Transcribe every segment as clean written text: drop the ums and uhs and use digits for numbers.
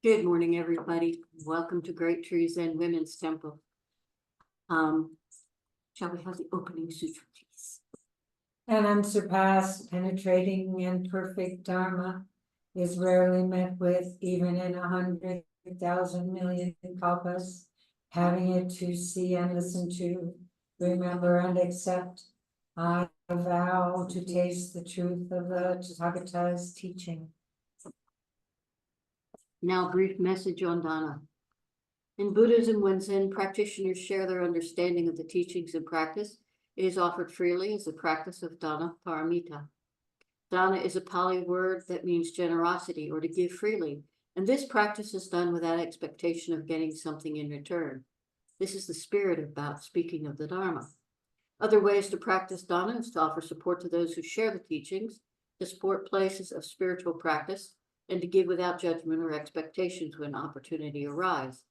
Good morning, everybody. Welcome to Great Tree Zen Women's Temple. Shall we have the opening sutra, please? An unsurpassed, penetrating, and perfect Dharma is rarely met with, even in 100,000 million kalpas. Having it to see and listen to, remember and accept, I vow to taste the truth of the Tathagata's teaching. Now, a brief message on Dana. In Buddhism, when Zen practitioners share their understanding of the teachings and practice, it is offered freely as the practice of Dana Paramita. Dana is a Pali word that means generosity or to give freely, and this practice is done without expectation of getting something in return. This is the spirit about speaking of the Dharma. Other ways to practice Dana is to offer support to those who share the teachings, to support places of spiritual practice, and to give without judgment or expectations when opportunity arises.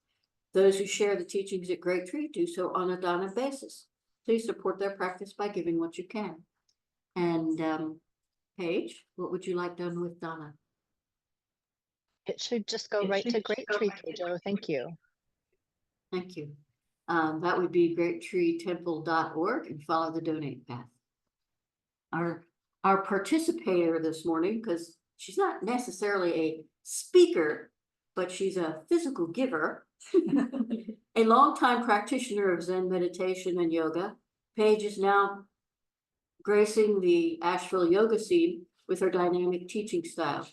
Those who share the teachings at Great Tree do so on a Dana basis. Please support their practice by giving what you can. And Paige, what would you like done with Dana? It should just go right to Great Tree, Teijo. Thank you. Thank you. That would be greattreetemple.org and follow the donate path. Our participator this morning, because she's not necessarily a speaker, but she's a physical giver, a longtime practitioner of Zen meditation and yoga. Paige is now gracing the Asheville Yoga scene with her dynamic teaching style.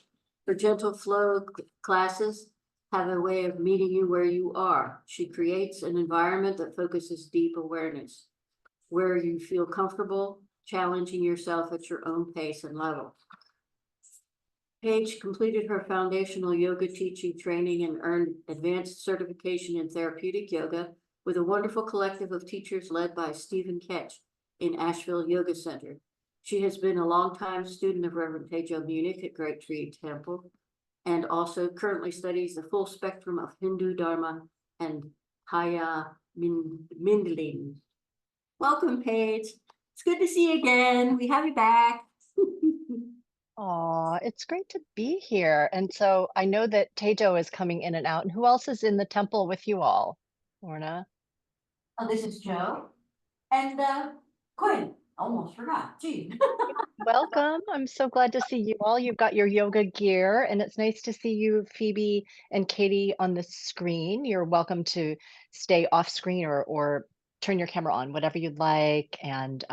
Her gentle flow classes have a way of meeting you where you are. She creates an environment that focuses deep awareness, where you feel comfortable challenging yourself at your own pace and level. Paige completed her foundational yoga teaching training and earned advanced certification in therapeutic yoga with a wonderful collective of teachers led by Stephanie Keach in Asheville Yoga Center. She has been a longtime student of Reverend Teijo Munnich at Great Tree Temple, and also currently studies the full spectrum of Hindu Dharma and Kaya Mindlin. Welcome, Paige. It's good to see you again. We have you back. Aw, it's great to be here. And so I know that Teijo is coming in and out. And who else is in the temple with you all? Lorna? Oh, this is Joe and Quinn. Almost forgot. Gee. Welcome. I'm so glad to see you all. You've got your yoga gear, and it's nice to see you, Phoebe and Katie, on the screen. You're welcome to stay off screen or turn your camera on, whatever you'd like. And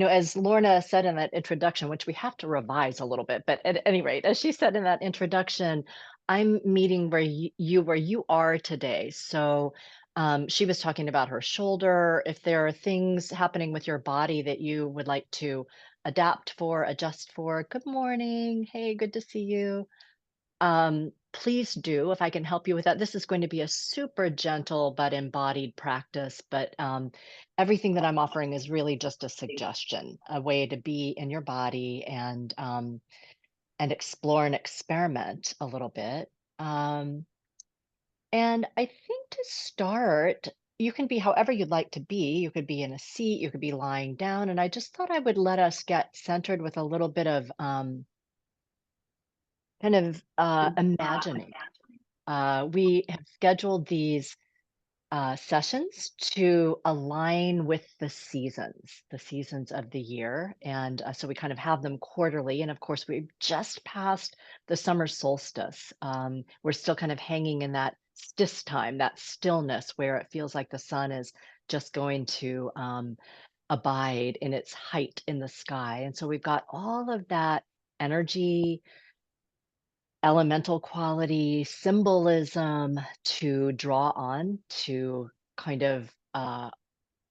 as Lorna said in that introduction, which we have to revise a little bit, but at any rate, as she said in that introduction, I'm meeting where you are today. So she was talking about her shoulder. If there are things happening with your body that you would like to adapt for, adjust for, good morning. Hey, good to see you. Please do, if I can help you with that. This is going to be a super gentle but embodied practice, but everything that I'm offering is really just a suggestion, a way to be in your body and explore and experiment a little bit. And I think to start, you can be however you'd like to be. You could be in a seat, you could be lying down, and I just thought I would let us get centered with a little bit of imagining. We have scheduled these sessions to align with the seasons of the year. And so we kind of have them quarterly. And of course, we've just passed the summer solstice. We're still kind of hanging in that time, that stillness where it feels like the sun is just going to abide in its height in the sky. And so we've got all of that energy, elemental quality, symbolism to draw on, to kind of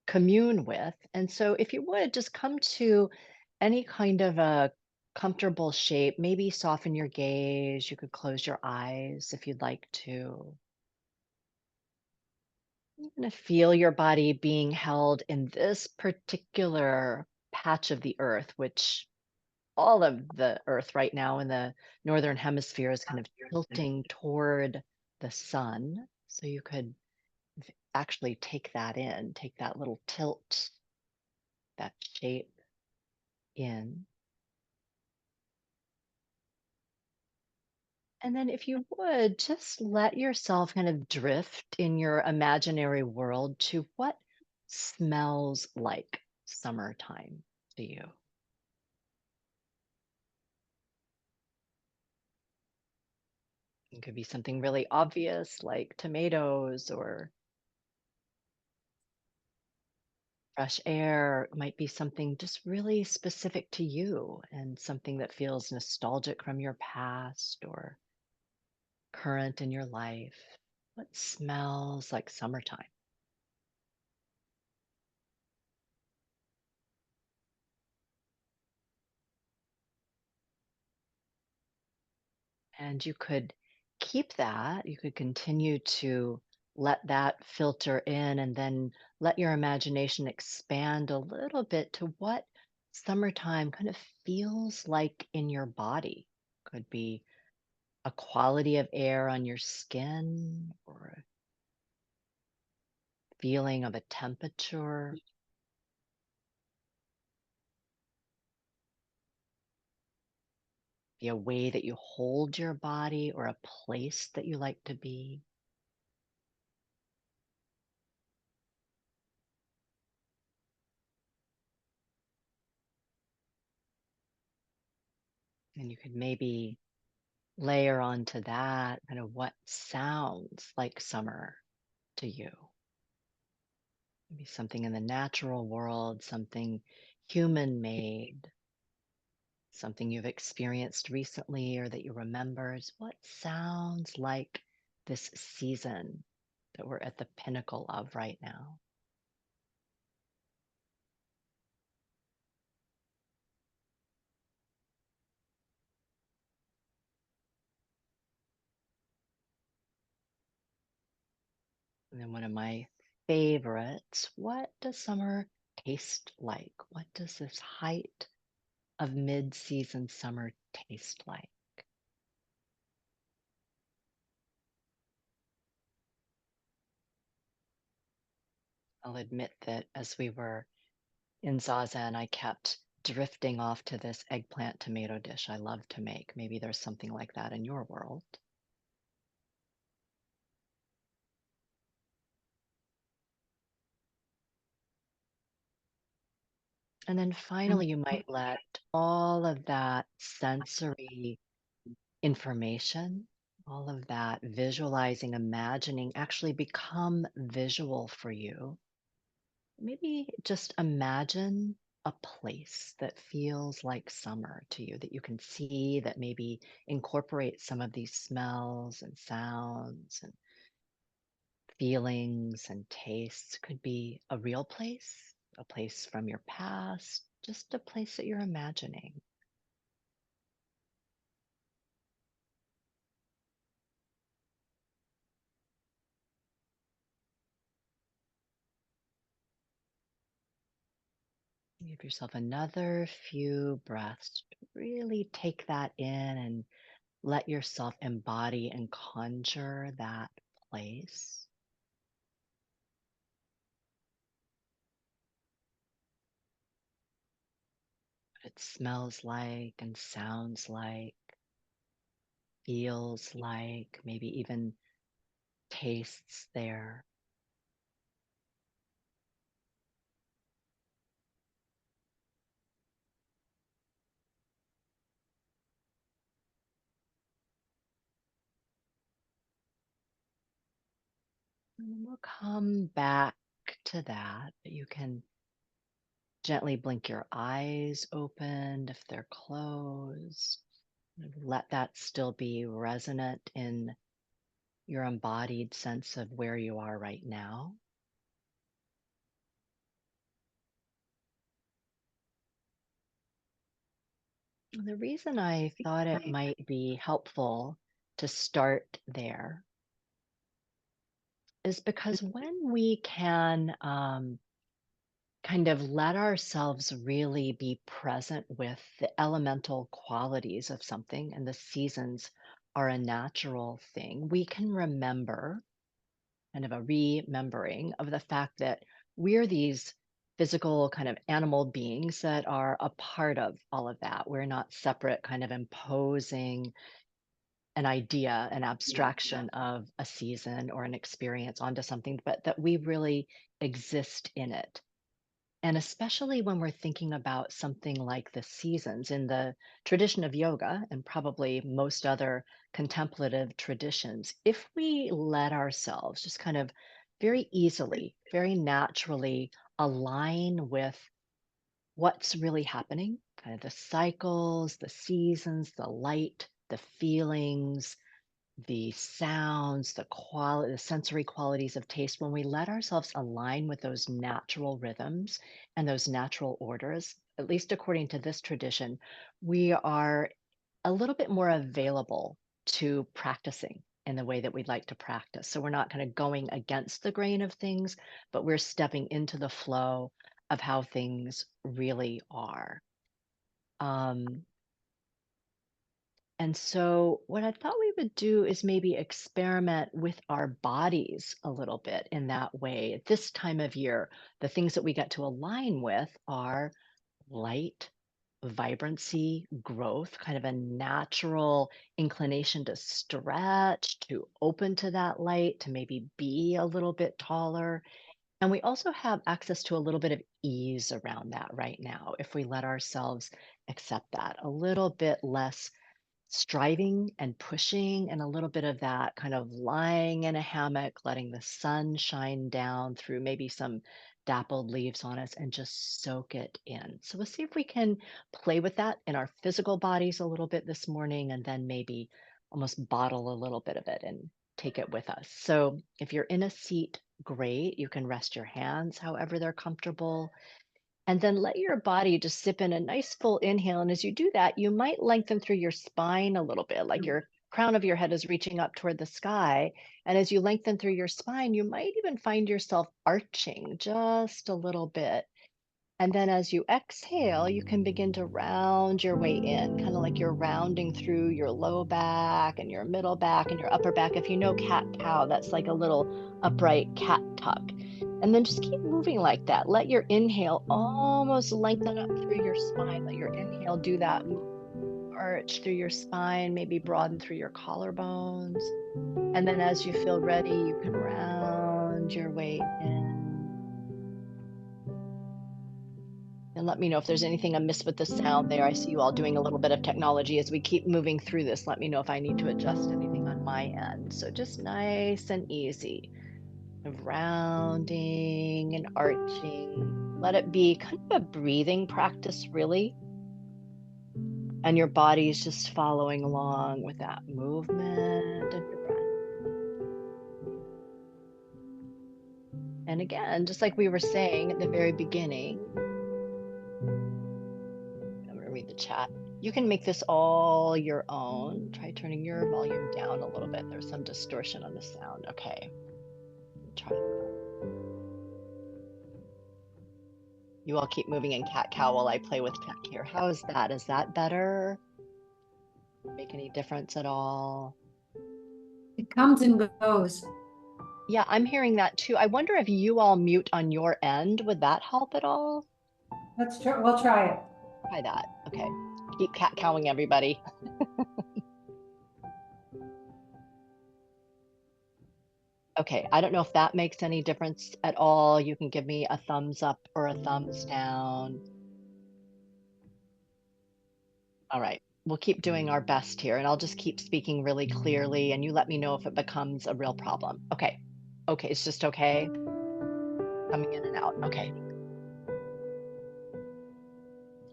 commune with. And so if you would just come to any kind of a comfortable shape, maybe soften your gaze. You could close your eyes if you'd like to. You're going to feel your body being held in this particular patch of the earth, which all of the earth right now in the northern hemisphere is kind of tilting toward the sun. So you could actually take that in, take that little tilt, that shape in. And then if you would, just let yourself kind of drift in your imaginary world to what smells like summertime to you. It could be something really obvious like tomatoes or fresh air. It might be something just really specific to you and something that feels nostalgic from your past or current in your life. What smells like summertime? And you could keep that. You could continue to let that filter in and then let your imagination expand a little bit to what summertime kind of feels like in your body. Could be a quality of air on your skin or a feeling of a temperature, be a way that you hold your body or a place that you like to be. And you could maybe layer onto that kind of what sounds like summer to you. Maybe something in the natural world, something human made, something you've experienced recently or that you remember is what sounds like this season that we're at the pinnacle of right now. And then one of my favorites, what does summer taste like? What does this height of mid-season summer taste like? I'll admit that as we were in Zazen, I kept drifting off to this eggplant tomato dish I love to make. Maybe there's something like that in your world. And then finally, you might let all of that sensory information, all of that visualizing, imagining actually become visual for you. Maybe just imagine a place that feels like summer to you, that you can see, that maybe incorporates some of these smells and sounds and feelings and tastes. Could be a real place, a place from your past, just a place that you're imagining. Give yourself another few breaths. Really take that in and let yourself embody and conjure that place. What it smells like and sounds like, feels like, maybe even tastes there. And then we'll come back to that, but you can gently blink your eyes open if they're closed. And let that still be resonant in your embodied sense of where you are right now. The reason I thought it might be helpful to start there is because when we can kind of let ourselves really be present with the elemental qualities of something, and the seasons are a natural thing, we can remember kind of a remembering of the fact that we're these physical kind of animal beings that are a part of all of that. We're not separate, kind of imposing an idea, an abstraction of a season or an experience onto something, but that we really exist in it. And especially when we're thinking about something like the seasons in the tradition of yoga and probably most other contemplative traditions, if we let ourselves just kind of very easily, very naturally align with what's really happening, kind of the cycles, the seasons, the light, the feelings, the sounds, the quality, the sensory qualities of taste, when we let ourselves align with those natural rhythms and those natural orders, at least according to this tradition, we are a little bit more available to practicing in the way that we'd like to practice. So we're not kind of going against the grain of things, but we're stepping into the flow of how things really are. And so, what I thought we would do is maybe experiment with our bodies a little bit in that way. At this time of year, the things that we get to align with are light, vibrancy, growth, kind of a natural inclination to stretch, to open to that light, to maybe be a little bit taller. And we also have access to a little bit of ease around that right now if we let ourselves accept that, a little bit less striving and pushing, and a little bit of that kind of lying in a hammock, letting the sun shine down through maybe some dappled leaves on us and just soak it in. So we'll see if we can play with that in our physical bodies a little bit this morning, and then maybe almost bottle a little bit of it and take it with us. So if you're in a seat, great. You can rest your hands however they're comfortable. And then let your body just sip in a nice full inhale. And as you do that, you might lengthen through your spine a little bit, like your crown of your head is reaching up toward the sky. And as you lengthen through your spine, you might even find yourself arching just a little bit. And then as you exhale, you can begin to round your way in, kind of like you're rounding through your low back and your middle back and your upper back. If you know cat cow, that's like a little upright cat tuck. And then just keep moving like that. Let your inhale almost lengthen up through your spine. Let your inhale do that arch through your spine, maybe broaden through your collarbones. And then as you feel ready, you can round your way in. And let me know if there's anything amiss with the sound there. I see you all doing a little bit of technology as we keep moving through this. Let me know if I need to adjust anything on my end. So just nice and easy, of rounding and arching. Let it be kind of a breathing practice, really. And your body's just following along with that movement of your breath. And again, just like we were saying at the very beginning, read the chat. You can make this all your own. Try turning your volume down a little bit. There's some distortion on the sound. Okay. Try that. You all keep moving in cat cow while I play with tech here. How is that? Is that better? Make any difference at all? It comes and goes. Yeah, I'm hearing that too. I wonder if you all mute on your end. Would that help at all? Let's try, we'll try it. Try that. Okay. Keep cat cowing, everybody. Okay, I don't know if that makes any difference at all. You can give me a thumbs up or a thumbs down. All right, we'll keep doing our best here, and I'll just keep speaking really clearly, and you let me know if it becomes a real problem. Okay, it's just okay. Coming in and out. Okay.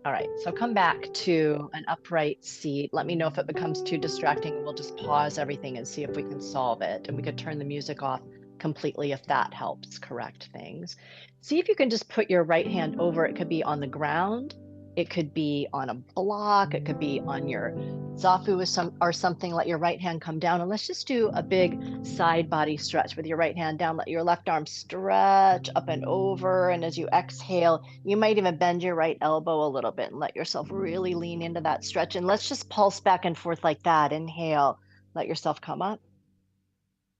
All right, so come back to an upright seat. Let me know if it becomes too distracting. We'll just pause everything and see if we can solve it. And we could turn the music off completely if that helps correct things. See if you can just put your right hand over. It could be on the ground. It could be on a block. It could be on your zafu or something. Let your right hand come down. And let's just do a big side body stretch with your right hand down. Let your left arm stretch up and over. And as you exhale, you might even bend your right elbow a little bit and let yourself really lean into that stretch. And let's just pulse back and forth like that. Inhale, let yourself come up.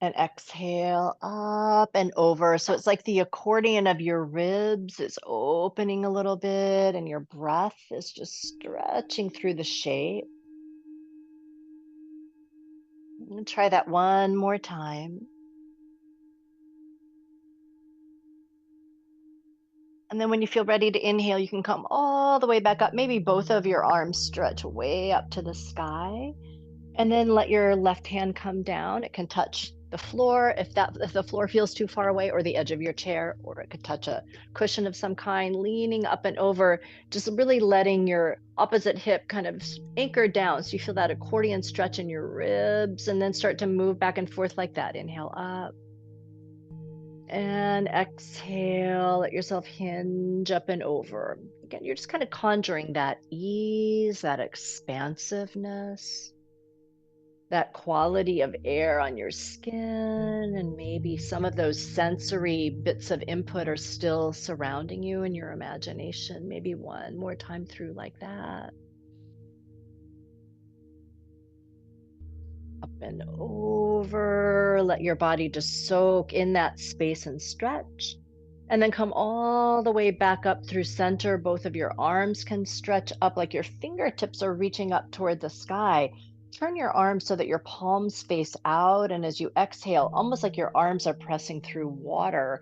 And exhale, up and over. So it's like the accordion of your ribs is opening a little bit, and your breath is just stretching through the shape. And try that one more time. And then when you feel ready to inhale, you can come all the way back up. Maybe both of your arms stretch way up to the sky. And then let your left hand come down. It can touch the floor if the floor feels too far away, or the edge of your chair, or it could touch a cushion of some kind, leaning up and over, just really letting your opposite hip kind of anchor down. So you feel that accordion stretch in your ribs, and then start to move back and forth like that. Inhale up. And exhale, let yourself hinge up and over. Again, you're just kind of conjuring that ease, that expansiveness, that quality of air on your skin, and maybe some of those sensory bits of input are still surrounding you in your imagination. Maybe one more time through like that. Up and over. Let your body just soak in that space and stretch. And then come all the way back up through center. Both of your arms can stretch up like your fingertips are reaching up toward the sky. Turn your arms so that your palms face out. And as you exhale, almost like your arms are pressing through water,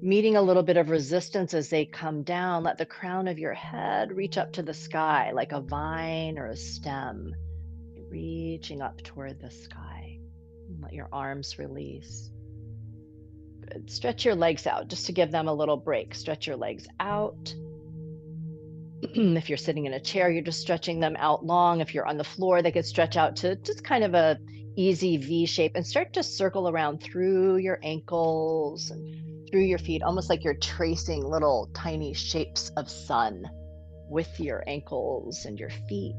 meeting a little bit of resistance as they come down. Let the crown of your head reach up to the sky like a vine or a stem, reaching up toward the sky. And let your arms release. Good. Stretch your legs out just to give them a little break. Stretch your legs out. If you're sitting in a chair, you're just stretching them out long. If you're on the floor, they could stretch out to just kind of a easy V shape, and start to circle around through your ankles and through your feet, almost like you're tracing little tiny shapes of sun with your ankles and your feet.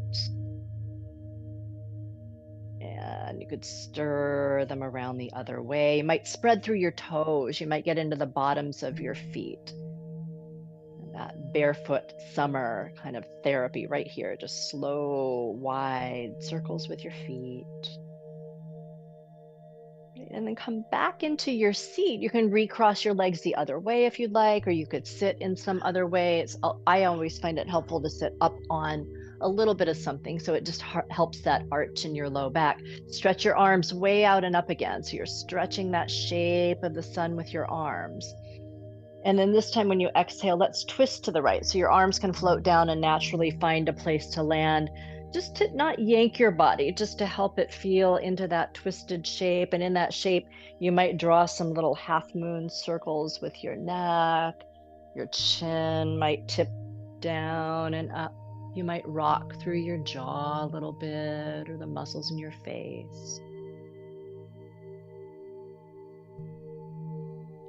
And you could stir them around the other way. You might spread through your toes. You might get into the bottoms of your feet. And that barefoot summer kind of therapy right here. Just slow, wide circles with your feet. And then come back into your seat. You can recross your legs the other way if you'd like, or you could sit in some other way. I always find it helpful to sit up on a little bit of something, so it just helps that arch in your low back. Stretch your arms way out and up again, so you're stretching that shape of the sun with your arms. And then this time when you exhale, let's twist to the right, so your arms can float down and naturally find a place to land, just to not yank your body, just to help it feel into that twisted shape. And in that shape, you might draw some little half moon circles with your neck. Your chin might tip down and up. You might rock through your jaw a little bit, or the muscles in your face.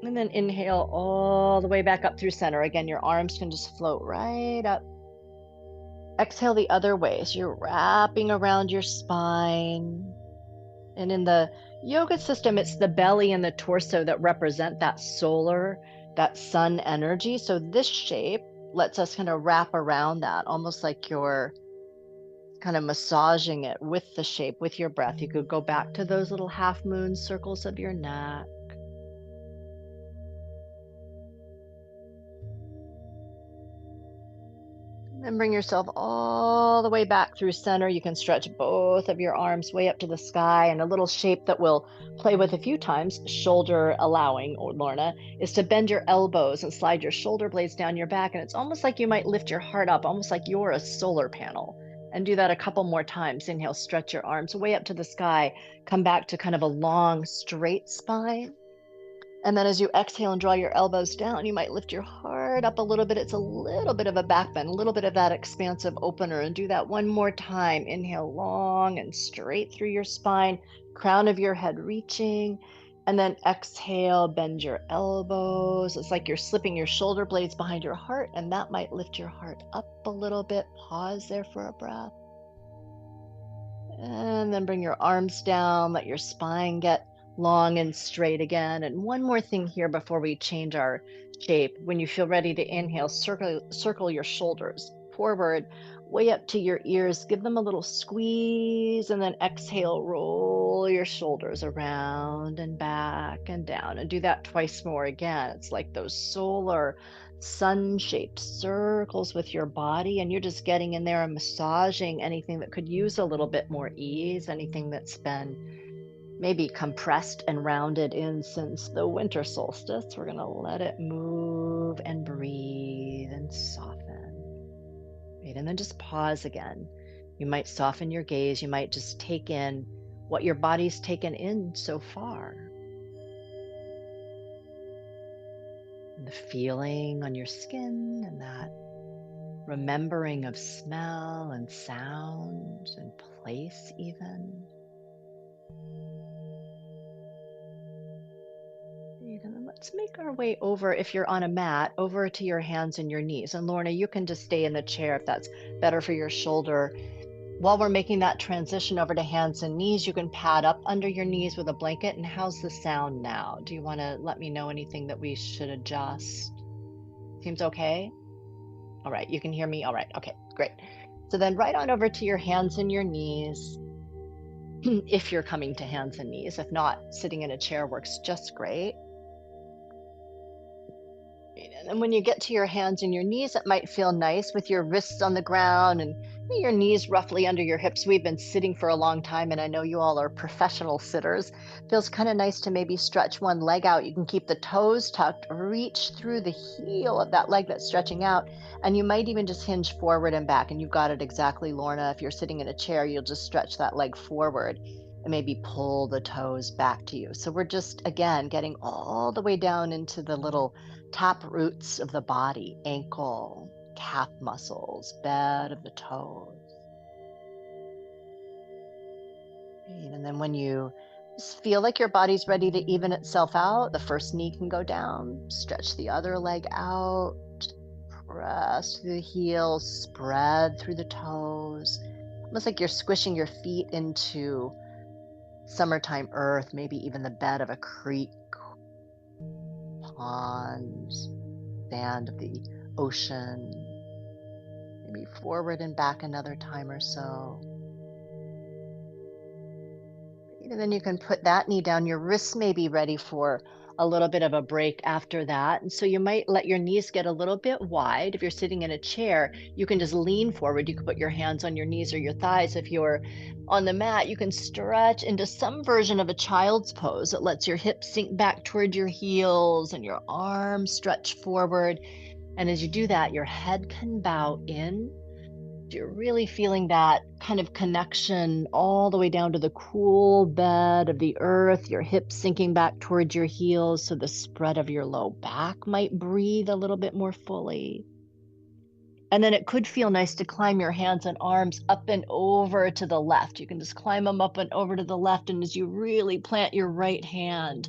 And then inhale all the way back up through center. Again, your arms can just float right up. Exhale the other way. So you're wrapping around your spine. And in the yoga system, it's the belly and the torso that represent that solar, that sun energy. So this shape lets us kind of wrap around that, almost like you're kind of massaging it with the shape, with your breath. You could go back to those little half moon circles of your neck. And bring yourself all the way back through center. You can stretch both of your arms way up to the sky. And a little shape that we'll play with a few times, shoulder allowing, or Lorna, is to bend your elbows and slide your shoulder blades down your back. And it's almost like you might lift your heart up, almost like you're a solar panel. And do that a couple more times. Inhale, stretch your arms way up to the sky. Come back to kind of a long, straight spine. And then as you exhale and draw your elbows down, you might lift your heart up a little bit. It's a little bit of a back bend, a little bit of that expansive opener. And do that one more time. Inhale long and straight through your spine, crown of your head reaching. And then exhale, bend your elbows. It's like you're slipping your shoulder blades behind your heart, and that might lift your heart up a little bit. Pause there for a breath. And then bring your arms down, let your spine get long and straight again. And one more thing here before we change our shape. When you feel ready to inhale, circle your shoulders forward, way up to your ears. Give them a little squeeze, and then exhale, roll your shoulders around and back and down. And do that twice more again. It's like those solar sun-shaped circles with your body, and you're just getting in there and massaging anything that could use a little bit more ease, anything that's been maybe compressed and rounded in since the winter solstice. We're going to let it move and breathe and soften. Right? And then just pause again. You might soften your gaze. You might just take in what your body's taken in so far. And the feeling on your skin and that remembering of smell and sound and place even. And then let's make our way over, if you're on a mat, over to your hands and your knees. And Lorna, you can just stay in the chair if that's better for your shoulder. While we're making that transition over to hands and knees, you can pad up under your knees with a blanket. And how's the sound now? Do you want to let me know anything that we should adjust? Seems okay? All right, you can hear me? All right, okay, great. So then right on over to your hands and your knees, if you're coming to hands and knees. If not, sitting in a chair works just great. And then when you get to your hands and your knees, it might feel nice with your wrists on the ground and your knees roughly under your hips. We've been sitting for a long time, and I know you all are professional sitters. Feels kind of nice to maybe stretch one leg out. You can keep the toes tucked, reach through the heel of that leg that's stretching out, and you might even just hinge forward and back. And you've got it exactly, Lorna. If you're sitting in a chair, you'll just stretch that leg forward and maybe pull the toes back to you. So we're just, again, getting all the way down into the little top roots of the body, ankle, calf muscles, bed of the toes. And then when you just feel like your body's ready to even itself out, the first knee can go down, stretch the other leg out, press through the heels, spread through the toes, almost like you're squishing your feet into summertime earth, maybe even the bed of a creek, pond, sand of the ocean. Maybe forward and back another time or so. And then you can put that knee down. Your wrists may be ready for a little bit of a break after that. And so you might let your knees get a little bit wide. If you're sitting in a chair, you can just lean forward. You can put your hands on your knees or your thighs. If you're on the mat, you can stretch into some version of a child's pose. It lets your hips sink back toward your heels and your arms stretch forward. And as you do that, your head can bow in. You're really feeling that kind of connection all the way down to the cool bed of the earth, your hips sinking back towards your heels, so the spread of your low back might breathe a little bit more fully. And then it could feel nice to climb your hands and arms up and over to the left. You can just climb them up and over to the left, and as you really plant your right hand,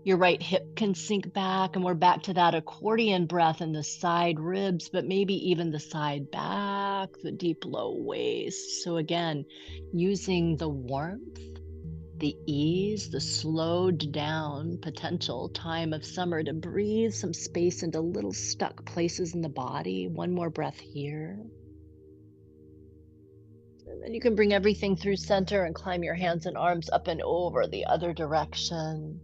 your right hip can sink back, and we're back to that accordion breath in the side ribs, but maybe even the side back, the deep low waist. So again, using the warmth, the ease, the slowed down potential time of summer to breathe some space into little stuck places in the body. One more breath here. And then you can bring everything through center and climb your hands and arms up and over the other direction.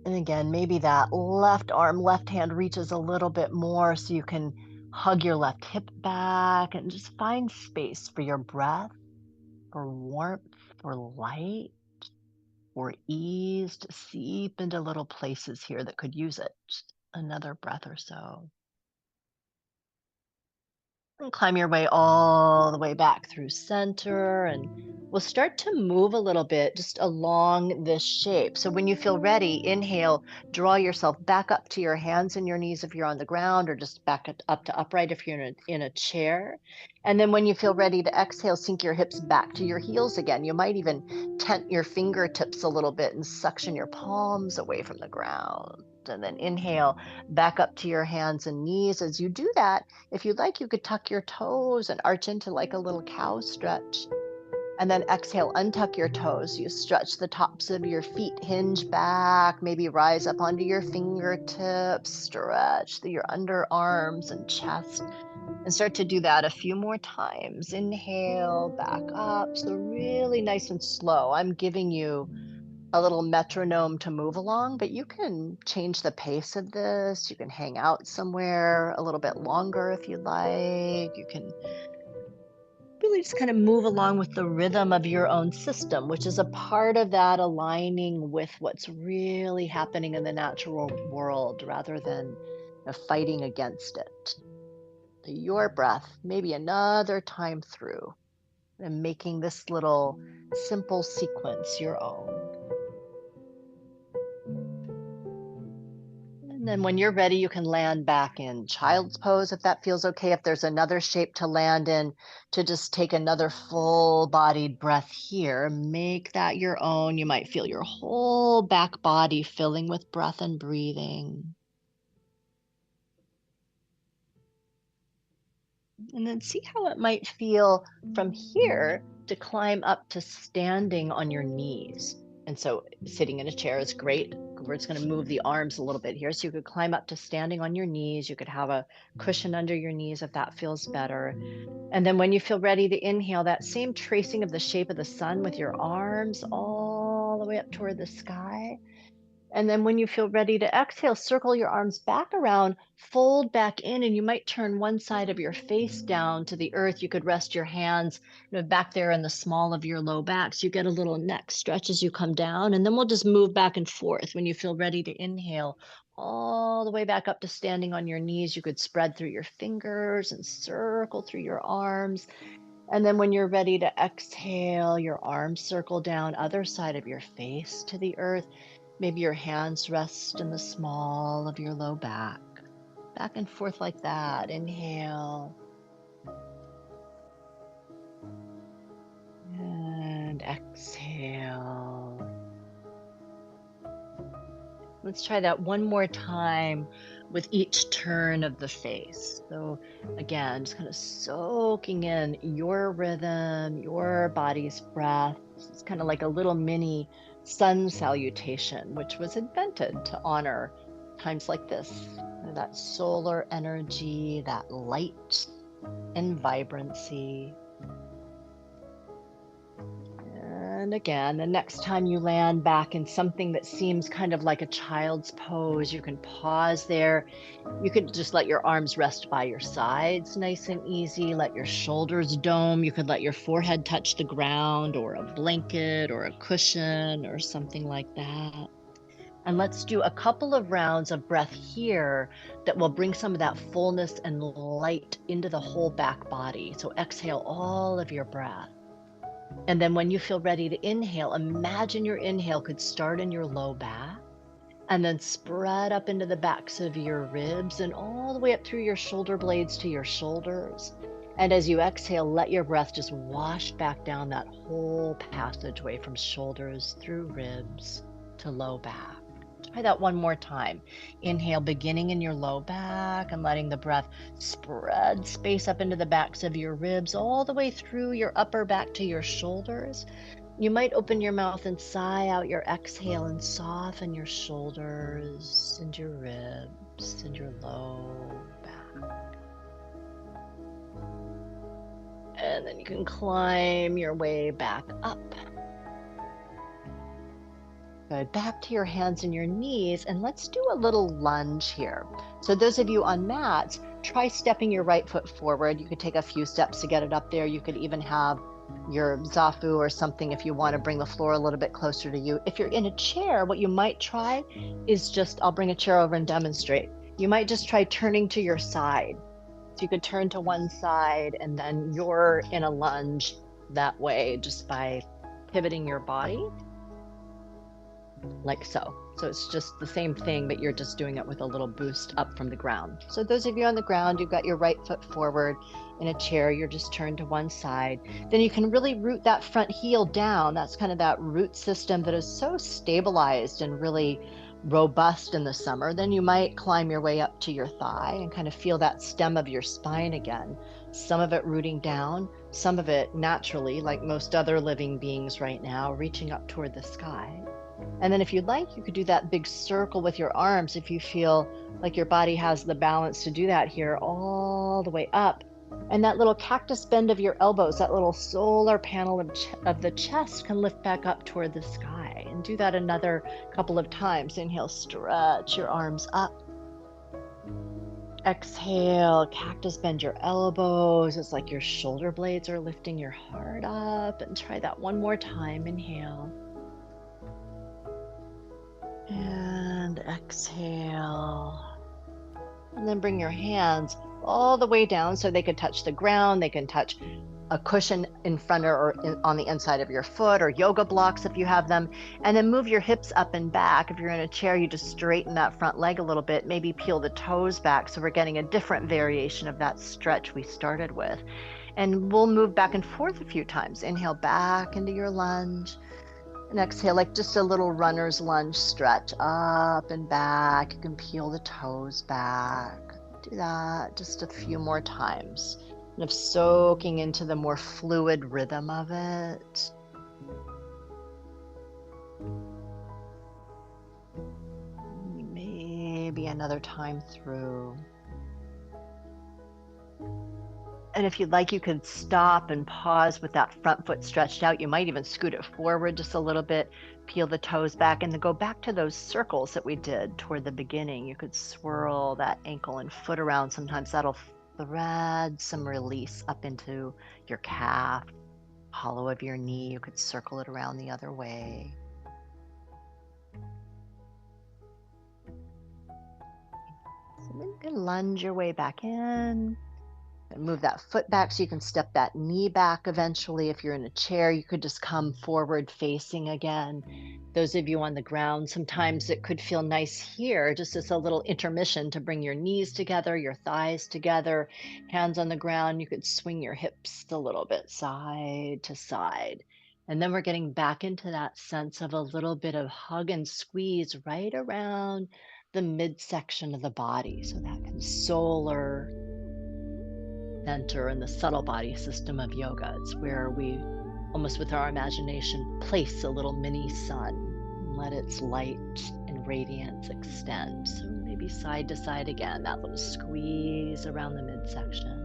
And again, maybe that left arm, left hand reaches a little bit more so you can hug your left hip back and just find space for your breath, for warmth, for light, for ease to seep into little places here that could use it. Just another breath or so. And climb your way all the way back through center, and we'll start to move a little bit just along this shape. So when you feel ready, inhale, draw yourself back up to your hands and your knees if you're on the ground, or just back up to upright if you're in a chair. And then when you feel ready to exhale, sink your hips back to your heels again. You might even tent your fingertips a little bit and suction your palms away from the ground. And then inhale, back up to your hands and knees. As you do that, if you'd like, you could tuck your toes and arch into like a little cow stretch. And then exhale, untuck your toes. You stretch the tops of your feet, hinge back, maybe rise up onto your fingertips, stretch through your underarms and chest, and start to do that a few more times. Inhale, back up. So really nice and slow. I'm giving you a little metronome to move along, but you can change the pace of this. You can hang out somewhere a little bit longer if you like. You can really just kind of move along with the rhythm of your own system, which is a part of that aligning with what's really happening in the natural world rather than fighting against it. Your breath, maybe another time through, and making this little simple sequence your own. And then when you're ready, you can land back in child's pose if that feels okay. If there's another shape to land in, to just take another full-bodied breath here, make that your own. You might feel your whole back body filling with breath and breathing. And then see how it might feel from here to climb up to standing on your knees. And so sitting in a chair is great. We're just going to move the arms a little bit here. So you could climb up to standing on your knees. You could have a cushion under your knees if that feels better. And then when you feel ready to inhale, that same tracing of the shape of the sun with your arms all the way up toward the sky. And then when you feel ready to exhale, circle your arms back around, fold back in, and you might turn one side of your face down to the earth. You could rest your hands back there in the small of your low back. So you get a little neck stretch as you come down. And then we'll just move back and forth. When you feel ready to inhale, all the way back up to standing on your knees, you could spread through your fingers and circle through your arms. And then when you're ready to exhale, your arms circle down, other side of your face to the earth. Maybe your hands rest in the small of your low back and forth like that. Inhale. And exhale. Let's try that one more time with each turn of the face. So again, just kind of soaking in your rhythm, your body's breath. It's kind of like a little mini sun salutation, which was invented to honor times like this. That solar energy, that light and vibrancy. And again, the next time you land back in something that seems kind of like a child's pose, you can pause there. You could just let your arms rest by your sides, nice and easy. Let your shoulders dome. You could let your forehead touch the ground or a blanket or a cushion or something like that. And let's do a couple of rounds of breath here that will bring some of that fullness and light into the whole back body. So exhale all of your breath. And then when you feel ready to inhale, imagine your inhale could start in your low back and then spread up into the backs of your ribs and all the way up through your shoulder blades to your shoulders. And as you exhale, let your breath just wash back down that whole passageway from shoulders through ribs to low back. Try that one more time. Inhale, beginning in your low back and letting the breath spread space up into the backs of your ribs, all the way through your upper back to your shoulders. You might open your mouth and sigh out your exhale and soften your shoulders and your ribs and your low back. And then you can climb your way back up. Good. Back to your hands and your knees, and let's do a little lunge here. So those of you on mats, try stepping your right foot forward. You could take a few steps to get it up there. You could even have your zafu or something if you want to bring the floor a little bit closer to you. If you're in a chair, what you might try is just, I'll bring a chair over and demonstrate. You might just try turning to your side. So you could turn to one side and then you're in a lunge that way just by pivoting your body. Like so. So it's just the same thing, but you're just doing it with a little boost up from the ground. So those of you on the ground, you've got your right foot forward. In a chair, you're just turned to one side. Then you can really root that front heel down. That's kind of that root system that is so stabilized and really robust in the summer. Then you might climb your way up to your thigh and kind of feel that stem of your spine again. Some of it rooting down, some of it naturally, like most other living beings right now, reaching up toward the sky. And then if you'd like, you could do that big circle with your arms if you feel like your body has the balance to do that here, all the way up. And that little cactus bend of your elbows, that little solar panel of the chest can lift back up toward the sky. sky. And do that another couple of times. Inhale, stretch your arms up. Exhale, cactus, bend your elbows. It's like your shoulder blades are lifting your heart up. And try that one more time. Inhale. And exhale. And then bring your hands all the way down so they can touch the ground. They can touch a cushion in front on the inside of your foot, or yoga blocks if you have them. And then move your hips up and back. If you're in a chair, you just straighten that front leg a little bit, maybe peel the toes back. So we're getting a different variation of that stretch we started with. And we'll move back and forth a few times. Inhale back into your lunge. And exhale, like just a little runner's lunge stretch up and back. You can peel the toes back. Do that just a few more times. Kind of soaking into the more fluid rhythm of it. Maybe another time through. And if you'd like, you could stop and pause with that front foot stretched out. You might even scoot it forward just a little bit, peel the toes back, and then go back to those circles that we did toward the beginning. You could swirl that ankle and foot around. Sometimes that'll thread some release up into your calf, hollow of your knee. You could circle it around the other way. So then you can lunge your way back in. And move that foot back so you can step that knee back eventually. If you're in a chair, you could just come forward facing again. Those of you on the ground, sometimes it could feel nice here, just as a little intermission to bring your knees together, your thighs together, hands on the ground. You could swing your hips a little bit side to side. And then we're getting back into that sense of a little bit of hug and squeeze right around the midsection of the body. So that consoler center and the subtle body system of yoga. It's where we, almost with our imagination, place a little mini sun and let its light and radiance extend. So maybe side to side again, that little squeeze around the midsection.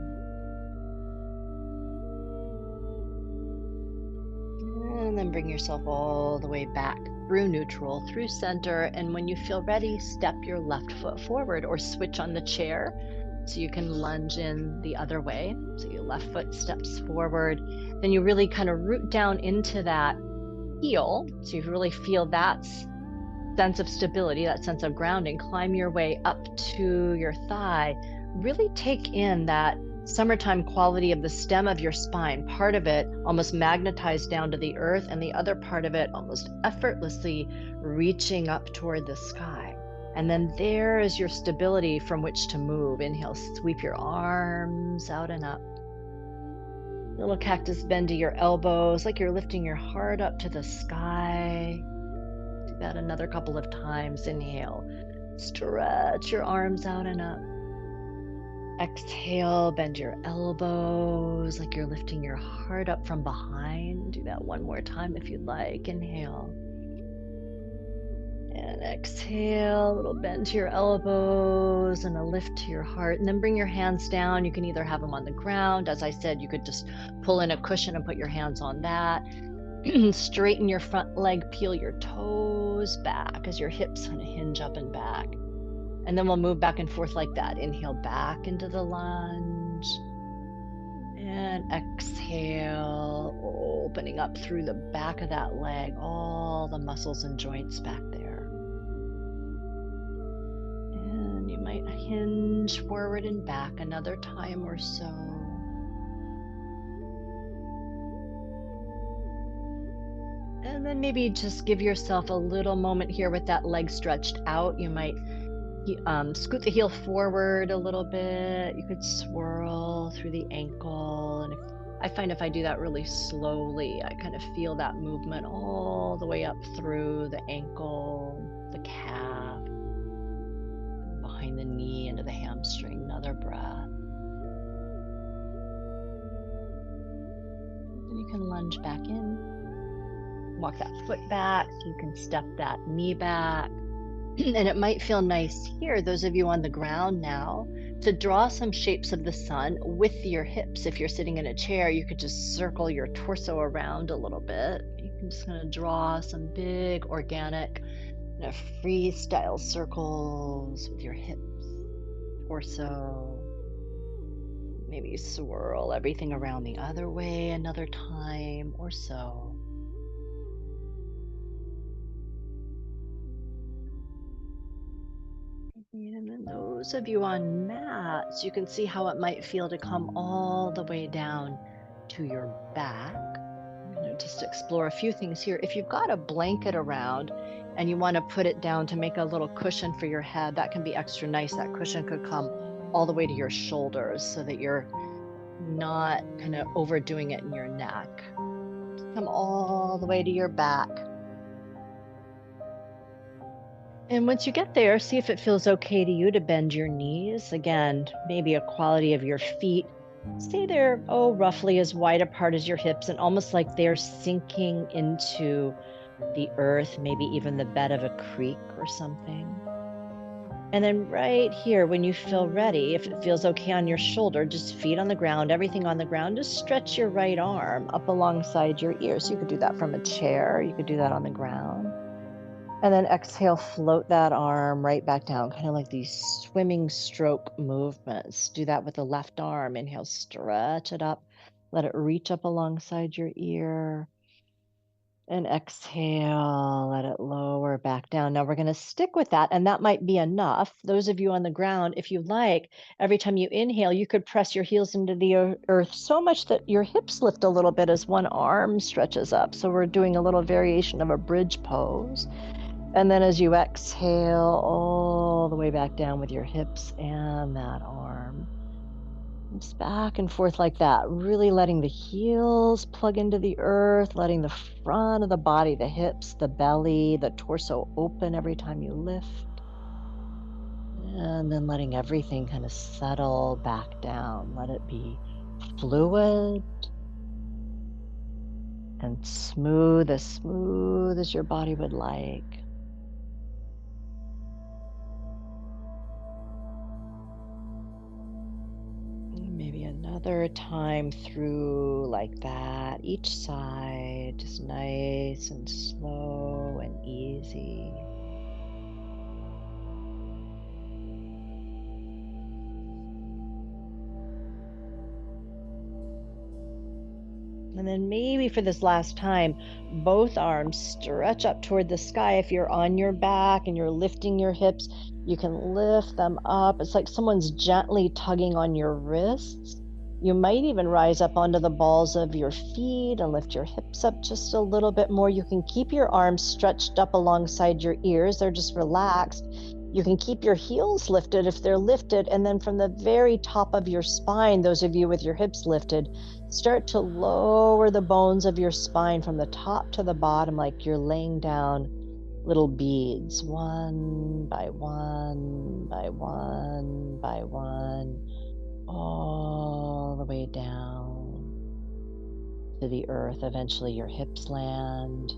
And then bring yourself all the way back through neutral, through center. And when you feel ready, step your left foot forward or switch on the chair. So you can lunge in the other way. So your left foot steps forward. Then you really kind of root down into that heel. So you really feel that sense of stability, that sense of grounding. Climb your way up to your thigh. Really take in that summertime quality of the stem of your spine. Part of it almost magnetized down to the earth, and the other part of it almost effortlessly reaching up toward the sky. And then there is your stability from which to move. Inhale, sweep your arms out and up. Little cactus bend to your elbows, like you're lifting your heart up to the sky. Do that another couple of times. Inhale, stretch your arms out and up. Exhale, bend your elbows, like you're lifting your heart up from behind. Do that one more time if you'd like. Inhale. And exhale, a little bend to your elbows and a lift to your heart. And then bring your hands down. You can either have them on the ground. As I said, you could just pull in a cushion and put your hands on that. Straighten your front leg, peel your toes back as your hips kind of hinge up and back. And then we'll move back and forth like that. Inhale back into the lunge. And exhale, opening up through the back of that leg, all the muscles and joints back there. And you might hinge forward and back another time or so. And then maybe just give yourself a little moment here with that leg stretched out. You might scoot the heel forward a little bit. You could swirl through the ankle. And I find if I do that really slowly, I kind of feel that movement all the way up through the ankle, the calf, behind the knee, into the hamstring. Another breath. And you can lunge back in. Walk that foot back. You can step that knee back. And it might feel nice here, those of you on the ground now, to draw some shapes of the sun with your hips. If you're sitting in a chair, you could just circle your torso around a little bit. You I'm just going to draw some big organic freestyle circles with your hips, torso. Maybe swirl everything around the other way another time or so. And then those of you on mats, you can see how it might feel to come all the way down to your back. I'm going to just explore a few things here. If you've got a blanket around and you want to put it down to make a little cushion for your head, that can be extra nice. That cushion could come all the way to your shoulders so that you're not kind of overdoing it in your neck. Come all the way to your back. And once you get there, see if it feels okay to you to bend your knees. Again, maybe a quality of your feet. Stay there, roughly as wide apart as your hips, and almost like they're sinking into the earth, maybe even the bed of a creek or something. And then right here, when you feel ready, if it feels okay on your shoulder, just feet on the ground, everything on the ground, just stretch your right arm up alongside your ear. So you could do that from a chair. You could do that on the ground. And then exhale, float that arm right back down, kind of like these swimming stroke movements. Do that with the left arm. Inhale, stretch it up. Let it reach up alongside your ear. And exhale, let it lower back down. Now we're going to stick with that, and that might be enough. Those of you on the ground, if you like, every time you inhale, you could press your heels into the earth so much that your hips lift a little bit as one arm stretches up. So we're doing a little variation of a bridge pose. And then as you exhale, all the way back down with your hips and that arm. Just back and forth like that, really letting the heels plug into the earth, letting the front of the body, the hips, the belly, the torso open every time you lift. And then letting everything kind of settle back down. Let it be fluid and smooth as your body would like. Maybe another time through like that, each side, just nice and slow and easy. And then maybe for this last time, both arms stretch up toward the sky. If you're on your back and you're lifting your hips, you can lift them up. It's like someone's gently tugging on your wrists. You might even rise up onto the balls of your feet and lift your hips up just a little bit more. You can keep your arms stretched up alongside your ears. They're just relaxed. You can keep your heels lifted if they're lifted. And then from the very top of your spine, those of you with your hips lifted, start to lower the bones of your spine from the top to the bottom, like you're laying down little beads, one by one, by one, by one, all the way down to the earth. Eventually your hips land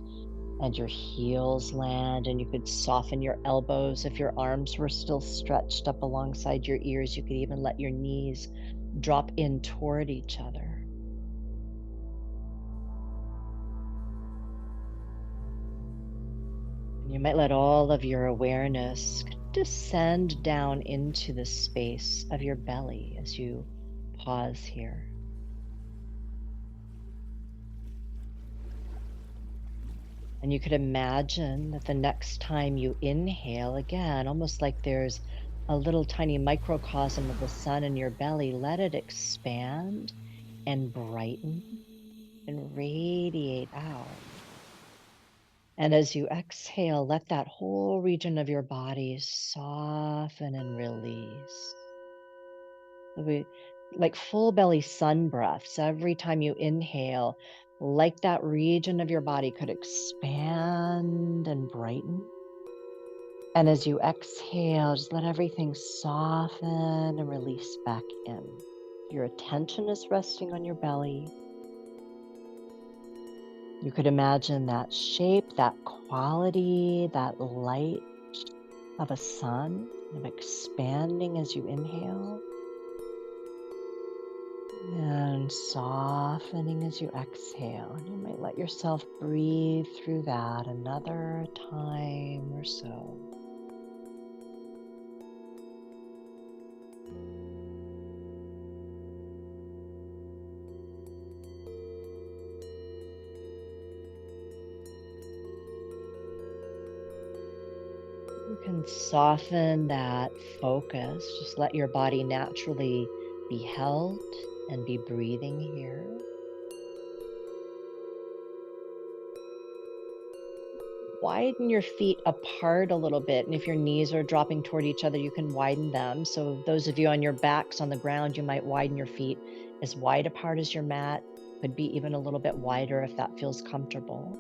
and your heels land, and you could soften your elbows. If your arms were still stretched up alongside your ears, you could even let your knees drop in toward each other. You might let all of your awareness descend down into the space of your belly as you pause here. And you could imagine that the next time you inhale, again, almost like there's a little tiny microcosm of the sun in your belly, let it expand and brighten and radiate out. And as you exhale, let that whole region of your body soften and release. Like full belly sun breaths. Every time you inhale, like that region of your body could expand and brighten. And as you exhale, just let everything soften and release back in. Your attention is resting on your belly. You could imagine that shape, that quality, that light of a sun, kind of expanding as you inhale. And softening as you exhale. You might let yourself breathe through that another time or so. You can soften that focus. Just let your body naturally be held and be breathing here. Widen your feet apart a little bit. And if your knees are dropping toward each other, you can widen them. So those of you on your backs on the ground, you might widen your feet as wide apart as your mat. Could be even a little bit wider if that feels comfortable.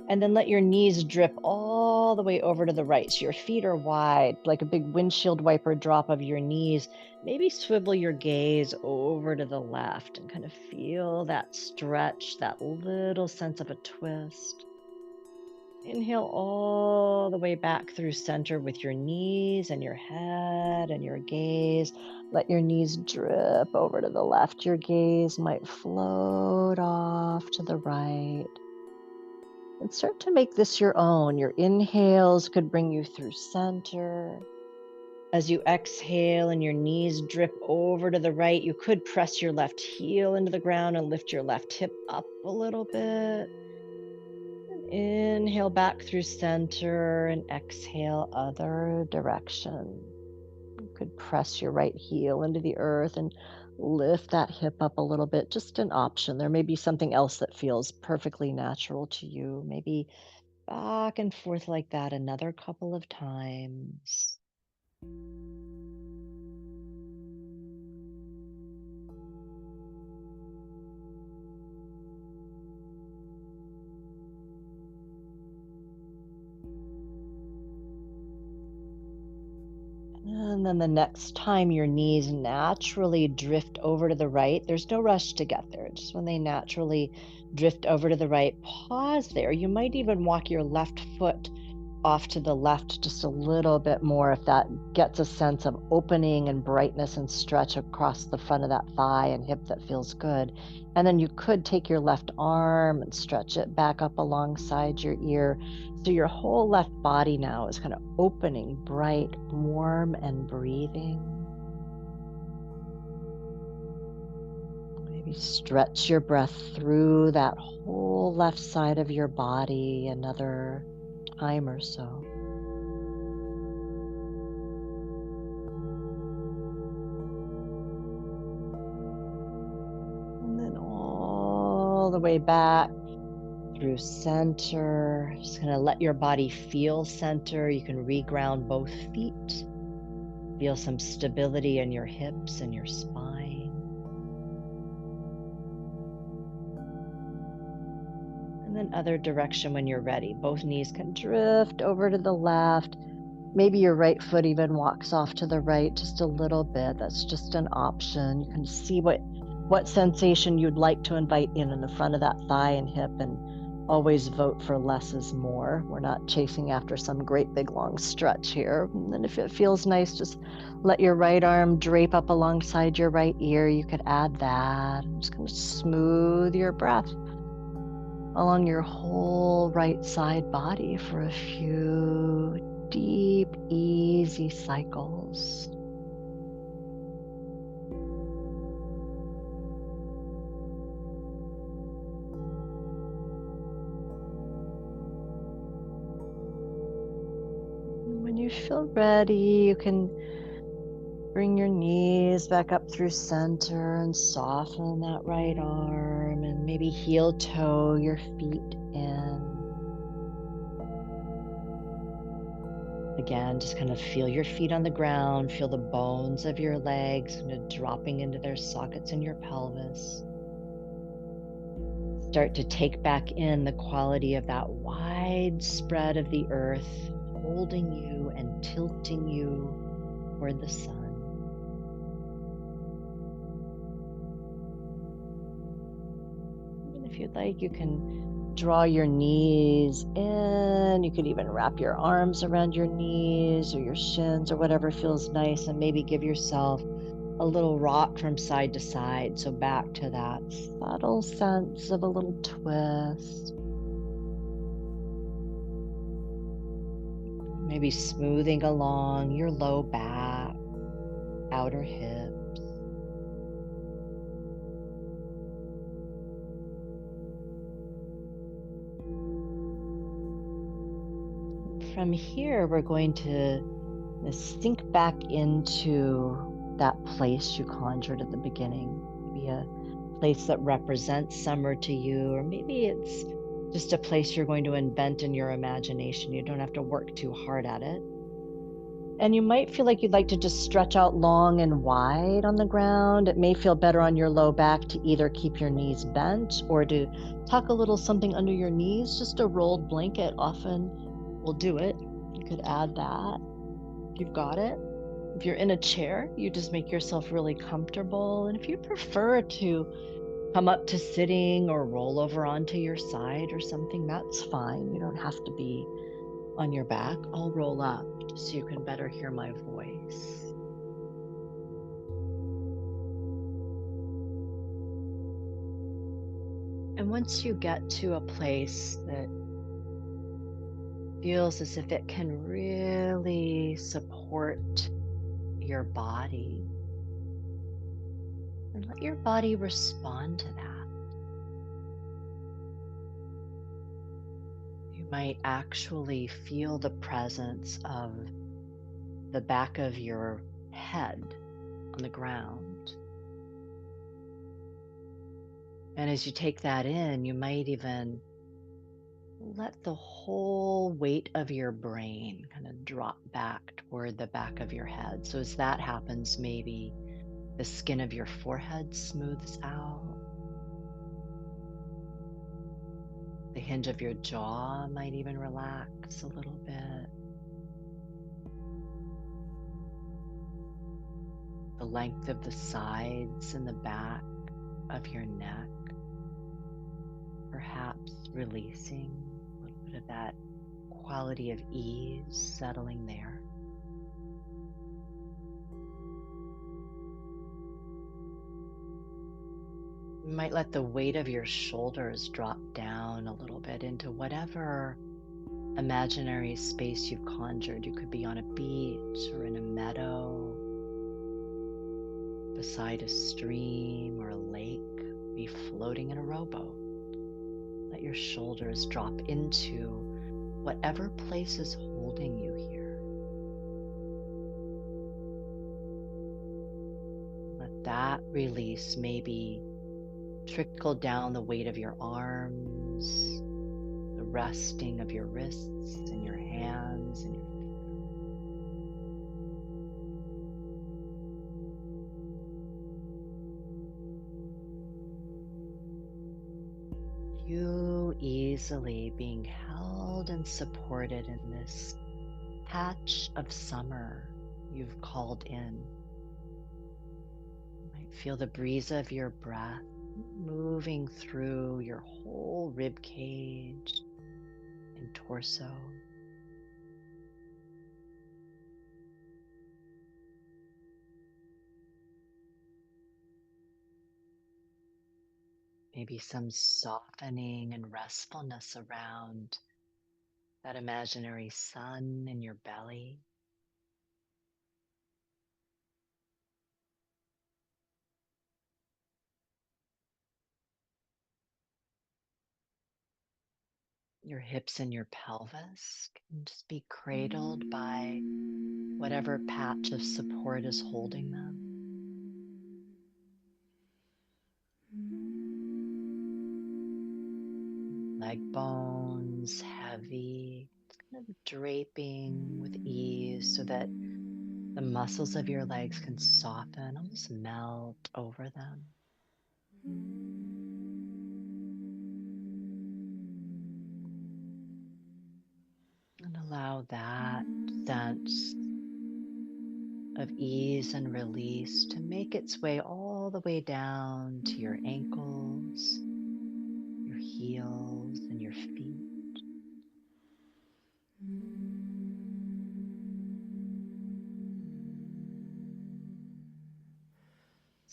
And then let your knees drip all the way over to the right. So your feet are wide, like a big windshield wiper drop of your knees. Maybe swivel your gaze over to the left and kind of feel that stretch, that little sense of a twist. Inhale all the way back through center with your knees and your head and your gaze. Let your knees drip over to the left. Your gaze might float off to the right. And start to make this your own. Your inhales could bring you through center. As you exhale and your knees drip over to the right, you could press your left heel into the ground and lift your left hip up a little bit. Inhale back through center and exhale other direction. You could press your right heel into the earth and lift that hip up a little bit, just an option. There may be something else that feels perfectly natural to you. Maybe back and forth like that another couple of times. And then the next time your knees naturally drift over to the right, there's no rush to get there. Just when they naturally drift over to the right, pause there. You might even walk your left foot off to the left just a little bit more if that gets a sense of opening and brightness and stretch across the front of that thigh and hip that feels good. And then you could take your left arm and stretch it back up alongside your ear. So your whole left body now is kind of opening, bright, warm, and breathing. Maybe stretch your breath through that whole left side of your body another time or so. And then all the way back through center. Just gonna let your body feel center. You can reground both feet. Feel some stability in your hips and your spine. And then other direction when you're ready. Both knees can drift over to the left. Maybe your right foot even walks off to the right just a little bit. That's just an option. You can see what sensation you'd like to invite in the front of that thigh and hip, and always vote for less is more. We're not chasing after some great big long stretch here. And then if it feels nice, just let your right arm drape up alongside your right ear. You could add that. I'm just going to smooth your breath along your whole right side body for a few deep, easy cycles. When you feel ready, you can bring your knees back up through center and soften that right arm, and maybe heel toe your feet in. Again, just kind of feel your feet on the ground, feel the bones of your legs kind of dropping into their sockets in your pelvis. Start to take back in the quality of that wide spread of the earth, holding you and tilting you toward the sun. And if you'd like, you can draw your knees in. You could even wrap your arms around your knees or your shins or whatever feels nice, and maybe give yourself a little rock from side to side. So back to that subtle sense of a little twist. Maybe smoothing along your low back, outer hips. From here, we're going to sink back into that place you conjured at the beginning. Maybe a place that represents summer to you, or maybe it's just a place you're going to invent in your imagination. You don't have to work too hard at it. And you might feel like you'd like to just stretch out long and wide on the ground. It may feel better on your low back to either keep your knees bent or to tuck a little something under your knees. Just a rolled blanket often will do it. You could add that if you've got it. If you're in a chair, you just make yourself really comfortable. And if you prefer to come up to sitting or roll over onto your side or something, that's fine. You don't have to be on your back. I'll roll up just so you can better hear my voice. And once you get to a place that feels as if it can really support your body, and let your body respond to that. You might actually feel the presence of the back of your head on the ground. And as you take that in, you might even let the whole weight of your brain kind of drop back toward the back of your head. So as that happens, maybe the skin of your forehead smooths out. The hinge of your jaw might even relax a little bit. The length of the sides and the back of your neck, perhaps releasing a little bit of that quality of ease settling there. You might let the weight of your shoulders drop down a little bit into whatever imaginary space you've conjured. You could be on a beach or in a meadow, beside a stream or a lake, be floating in a rowboat. Let your shoulders drop into whatever place is holding you here. Let that release maybe trickle down the weight of your arms, the resting of your wrists and your hands and your feet. You easily being held and supported in this patch of summer you've called in. You might feel the breeze of your breath moving through your whole rib cage and torso. Maybe some softening and restfulness around that imaginary sun in your belly. Your hips and your pelvis can just be cradled by whatever patch of support is holding them. Leg bones heavy, kind of draping with ease so that the muscles of your legs can soften, almost melt over them. And allow that sense of ease and release to make its way all the way down to your ankles, your heels, and your feet.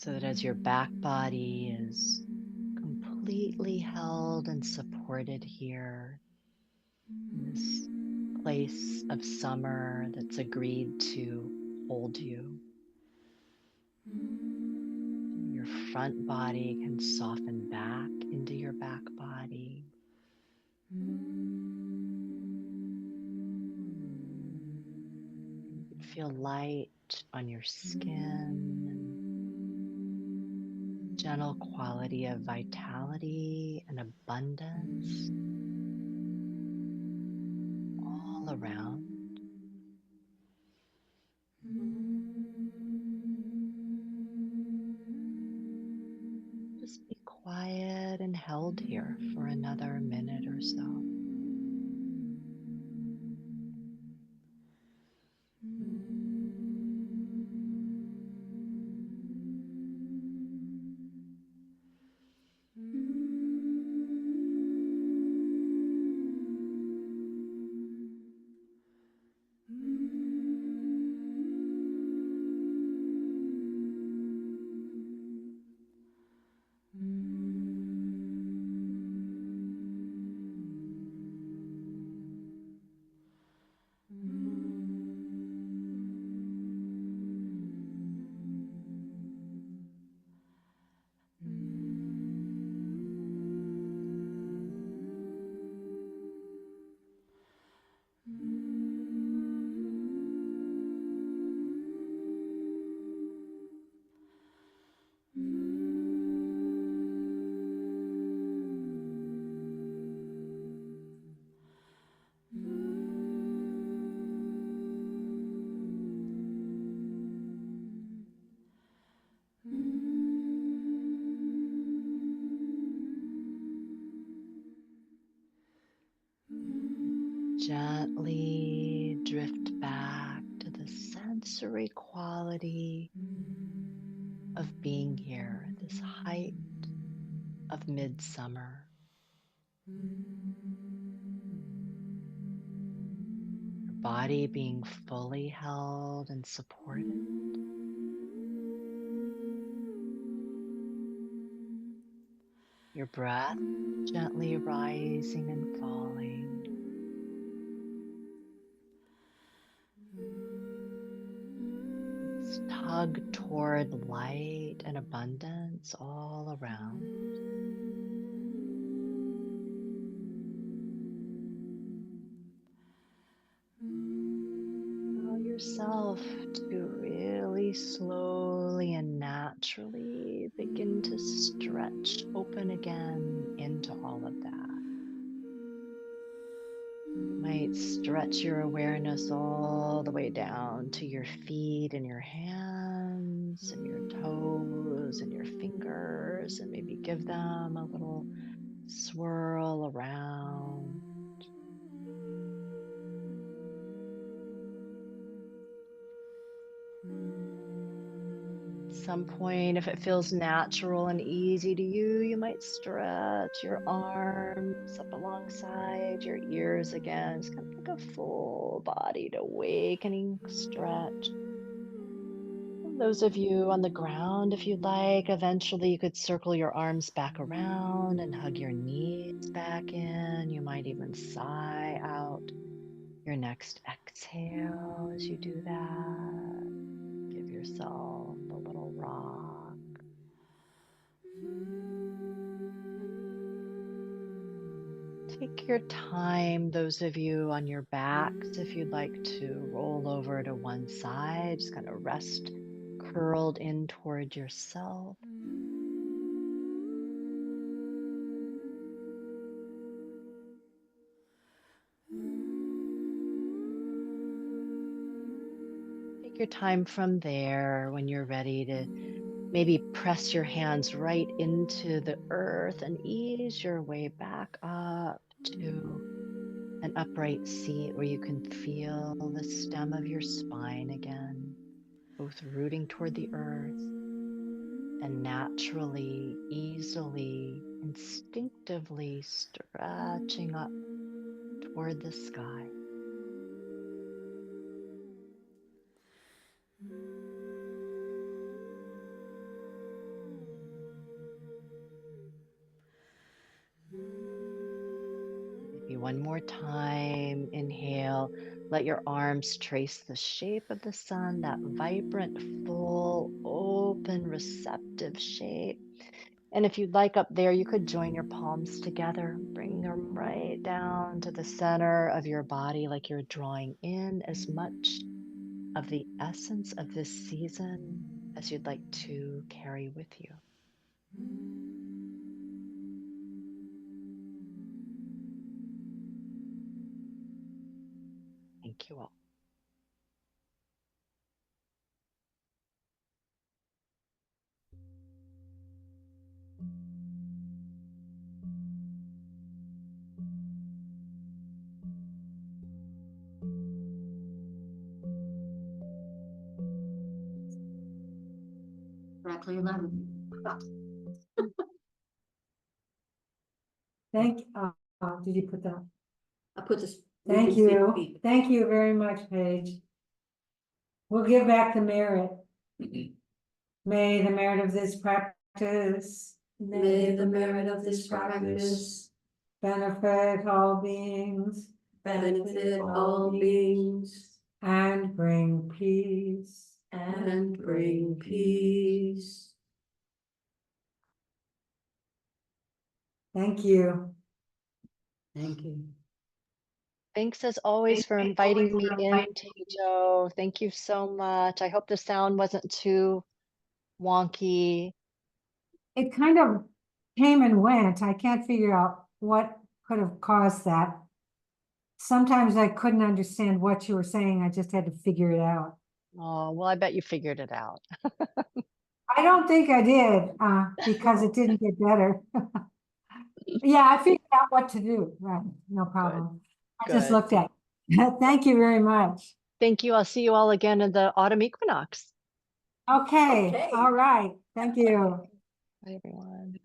So that as your back body is completely held and supported here in this place of summer that's agreed to hold you, your front body can soften back into your back body. You can feel light on your skin and gentle quality of vitality and abundance all around. Just be quiet and held here for another minute or so. Gently drift back to the sensory quality of being here at this height of midsummer. Your body being fully held and supported. Your breath gently rising and falling. Tug toward light and abundance all around. Allow yourself to really slowly and naturally begin to stretch open again into all of that. You might stretch your awareness all the way down to your feet and your hands and your toes and your fingers, and maybe give them a little swirl around. At some point, if it feels natural and easy to you, you might stretch your arms up alongside your ears again. It's kind of like a full bodied awakening stretch. And those of you on the ground, if you'd like, eventually you could circle your arms back around and hug your knees back in. You might even sigh out your next exhale as you do that. Give yourself a little rock. Take your time, those of you on your backs, if you'd like to roll over to one side, just kind of rest curled in toward yourself. Take your time from there when you're ready to maybe press your hands right into the earth and ease your way back up to an upright seat where you can feel the stem of your spine again, both rooting toward the earth and naturally, easily, instinctively stretching up toward the sky. more time. Inhale. Let your arms trace the shape of the sun, that vibrant, full, open, receptive shape. And if you'd like up there, you could join your palms together, bring them right down to the center of your body, like you're drawing in as much of the essence of this season as you'd like to carry with you. Thank you all. Exactly 11. Did you put that? I put this. Thank you. Thank you very much, Paige. We'll give back the merit. May the merit of this practice. May the merit of this practice Benefit all beings. benefit all beings And bring peace. and bring peace. Thank you. Thank you. Thanks as always for inviting me in, Teijo. Thank you so much. I hope the sound wasn't too wonky. It kind of came and went. I can't figure out what could have caused that. Sometimes I couldn't understand what you were saying. I just had to figure it out. Oh, well, I bet you figured it out. I don't think I did, because it didn't get better. Yeah, I figured out what to do. Right, no problem. I just Good. looked at it. Thank you very much. Thank you. I'll see you all again in the autumn equinox. Okay, Okay. all right. Thank you. Bye, everyone.